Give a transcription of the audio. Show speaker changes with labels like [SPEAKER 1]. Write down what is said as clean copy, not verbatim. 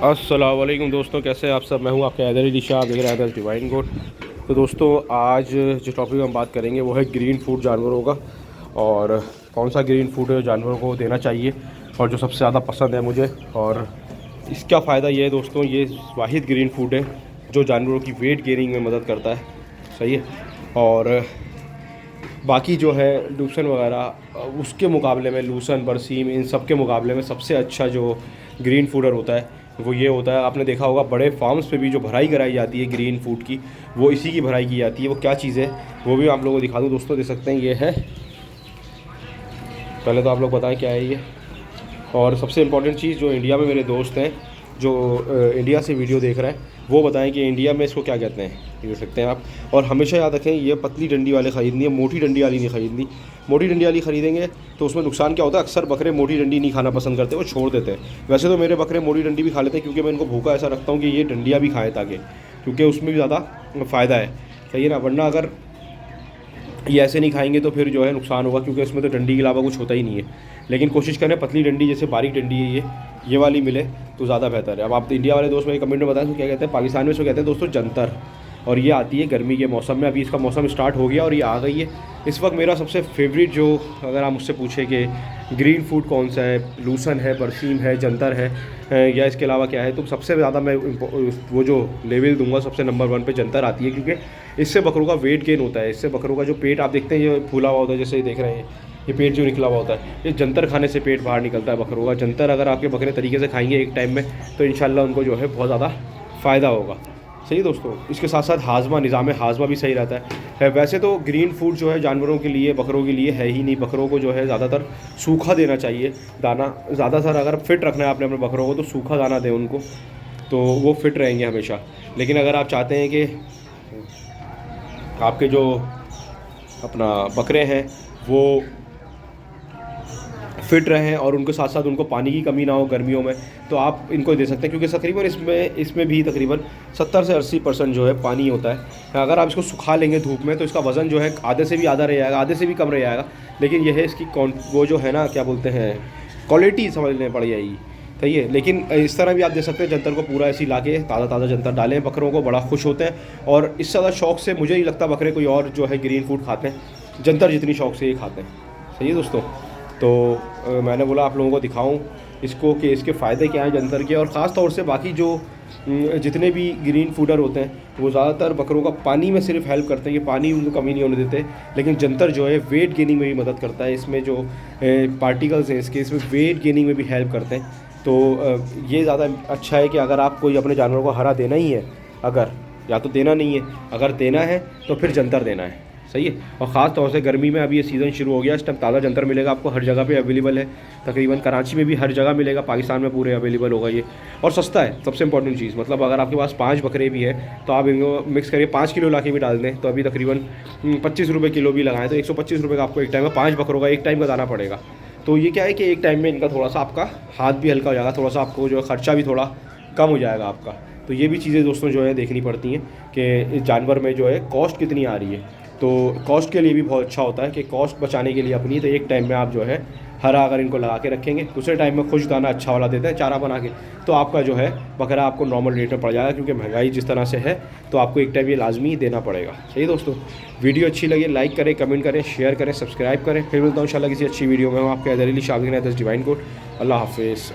[SPEAKER 1] अस्सलाम वालेकुम दोस्तों, कैसे हैं आप सब। मैं हूं आपका हैदर अली शाह, आप देख रहे हैं डिवाइन गोट। तो दोस्तों आज जो टॉपिक हम बात करेंगे वो है ग्रीन फूड जानवरों का, और कौन सा ग्रीन फूड जानवरों को देना चाहिए और जो सबसे ज़्यादा पसंद है मुझे। और इसका फ़ायदा ये है दोस्तों, ये वाहिद ग्रीन फूड है जो जानवरों की वेट गेनिंग में मदद करता है। सही है। और बाकी जो है लूसन वगैरह उसके मुकाबले में, लूसन बरसीम इन सब के मुकाबले में सबसे अच्छा जो ग्रीन फूडर होता है वो ये होता है। आपने देखा होगा बड़े फार्म्स पे भी जो भराई कराई जाती है ग्रीन फूड की, वो इसी की भराई की जाती है। वो क्या चीज़ है वो भी आप लोगों को दिखा दूँ दोस्तों, देख सकते हैं ये है। पहले तो आप लोग बताएं क्या है ये। और सबसे इम्पॉर्टेंट चीज़, जो इंडिया में मेरे दोस्त हैं जो इंडिया से वीडियो देख रहे हैं, वो बताएं कि इंडिया में इसको क्या कहते हैं, ये देख सकते हैं आप। और हमेशा याद रखें, ये पतली डंडी वाले ख़रीदनी है, मोटी डंडी वाली नहीं ख़रीदनी। मोटी डंडी वाली ख़रीदेंगे तो उसमें नुकसान क्या होता है, अक्सर बकरे मोटी डंडी नहीं खाना पसंद करते, वो छोड़ देते हैं। वैसे तो मेरे बकरे मोटी डंडी भी खा लेते हैं, क्योंकि मैं इनको भूखा ऐसा रखता हूँ कि ये डंडियाँ भी खाएँ, ताकि क्योंकि उसमें भी ज़्यादा फ़ायदा है, सही है ना। वरना अगर ये ऐसे नहीं खाएंगे तो फिर जो है नुकसान होगा, क्योंकि इसमें तो डंडी के अलावा कुछ होता ही नहीं है। लेकिन कोशिश करें पतली डंडी, जैसे बारीक डंडी है ये वाली मिले तो ज़्यादा बेहतर है। अब आप इंडिया वाले दोस्त मेरे कमेंट में बताएं तो क्या कहते हैं। पाकिस्तान में इसको कहते हैं दोस्तों जंतर, और ये आती है गर्मी के मौसम में। अभी इसका मौसम स्टार्ट हो गया और ये आ गई है इस वक्त। मेरा सबसे फेवरेट जो, अगर आप मुझसे पूछे कि ग्रीन फूड कौन सा है, लूसन है, बरसीम है, जंतर है या इसके अलावा क्या है, तो सबसे ज़्यादा मैं वो जो लेवल दूंगा सबसे नंबर 1 पे जंतर आती है, क्योंकि इससे बकरों का वेट गेन होता है। इससे बकरों का जो पेट आप देखते हैं ये फूला हुआ होता है, जैसे ये देख रहे हैं ये पेट जो निकला हुआ होता है, ये जंतर खाने से पेट बाहर निकलता है बकरों का। जंतर अगर आपके बकरे तरीके से खाएंगे एक टाइम में तो इंशाल्लाह उनको जो है बहुत ज़्यादा फ़ायदा होगा। सही है दोस्तों। इसके साथ साथ हाजमा, निज़ाम हाजमा भी सही रहता है। वैसे तो ग्रीन फूड जो है जानवरों के लिए, बकरों के लिए है ही नहीं। बकरों को जो है ज़्यादातर सूखा देना चाहिए दाना। ज़्यादातर अगर फिट रखना है आपने अपने बकरों को तो सूखा दाना दें उनको, तो वो फिट रहेंगे हमेशा। लेकिन अगर आप चाहते हैं कि आपके जो अपना बकरे हैं वो फिट रहें और उनके साथ साथ उनको पानी की कमी ना हो गर्मियों में, तो आप इनको दे सकते हैं, क्योंकि तकरीबन इसमें भी तकरीबन 70 से 80% जो है पानी होता है। अगर आप इसको सुखा लेंगे धूप में तो इसका वज़न जो है आधे से भी आधा रह जाएगा, आधे से भी कम रह जाएगा। लेकिन यह है इसकी वो जो है ना, क्या बोलते हैं, क्वालिटी समझने पड़ जाएगी। सही है। लेकिन इस तरह भी आप दे सकते हैं, जंतर को पूरा ऐसी ला के ताज़ा जंतर डालें, बकरों को बड़ा खुश होते हैं। और इससे ज़्यादा शौक़ से मुझे नहीं लगता बकरे कोई और जो है ग्रीन फूड खाते हैं जंतर जितनी शौक़ से ये खाते हैं। सही है दोस्तों। तो मैंने बोला आप लोगों को दिखाऊं इसको कि इसके फ़ायदे क्या हैं जंतर के। और ख़ास तौर से बाकी जो जितने भी ग्रीन फूडर होते हैं वो ज़्यादातर बकरों का पानी में सिर्फ हेल्प करते हैं, कि पानी उनको कमी नहीं होने देते। लेकिन जंतर जो है वेट गेनिंग में भी मदद करता है। इसमें जो पार्टिकल्स हैं इसमें वेट गेनिंग में भी हेल्प करते हैं। तो ये ज़्यादा अच्छा है कि अगर आप कोई अपने जानवरों को हरा देना ही है, अगर या तो देना नहीं है, अगर देना है तो फिर जंतर देना है। सही है। और ख़ास तौर से गर्मी में अभी ये सीज़न शुरू हो गया, इस टाइम ताज़ा जंतर मिलेगा आपको हर जगह पे अवेलेबल है। तकरीबन कराची में भी हर जगह मिलेगा, पाकिस्तान में पूरे अवेलेबल होगा ये, और सस्ता है। सबसे इंपॉर्टेंट चीज़, मतलब अगर आपके पास 5 बकरे भी हैं तो आप इनको मिक्स करिए, 5 किलो ला के भी डाल दें तो अभी तकरीबन 25 रुपये किलो भी लगाएं तो 125 रुपये का आपको एक टाइम में 5 बकरों का एक टाइम का दाना पड़ेगा। तो ये क्या है कि एक टाइम में इनका थोड़ा सा आपका हाथ भी हल्का हो जाएगा, थोड़ा सा आपको जो ख़र्चा भी थोड़ा कम हो जाएगा आपका। तो ये भी चीज़ें दोस्तों जो है देखनी पड़ती हैं कि इस जानवर में जो है कॉस्ट कितनी आ रही है। तो कॉस्ट के लिए भी बहुत अच्छा होता है कि कॉस्ट बचाने के लिए अपनी, तो एक टाइम में आप जो है हरा अगर इनको लगा के रखेंगे, दूसरे टाइम में खुश दाना अच्छा वाला देते हैं चारा बना के, तो आपका जो है बकरा आपको नॉर्मल रेट में पड़ जाएगा। क्योंकि महंगाई जिस तरह से है तो आपको एक टाइम ये लाजमी देना पड़ेगा। सही दोस्तों। वीडियो अच्छी लगे लाइक करें, कमेंट करें, शेयर करें, सब्सक्राइब करें। फिर मिलता हूँ इंशाल्लाह किसी अच्छी वीडियो में। हम आपके हैदर अली शाह, डिवाइन गोट। अल्लाह हाफिज़।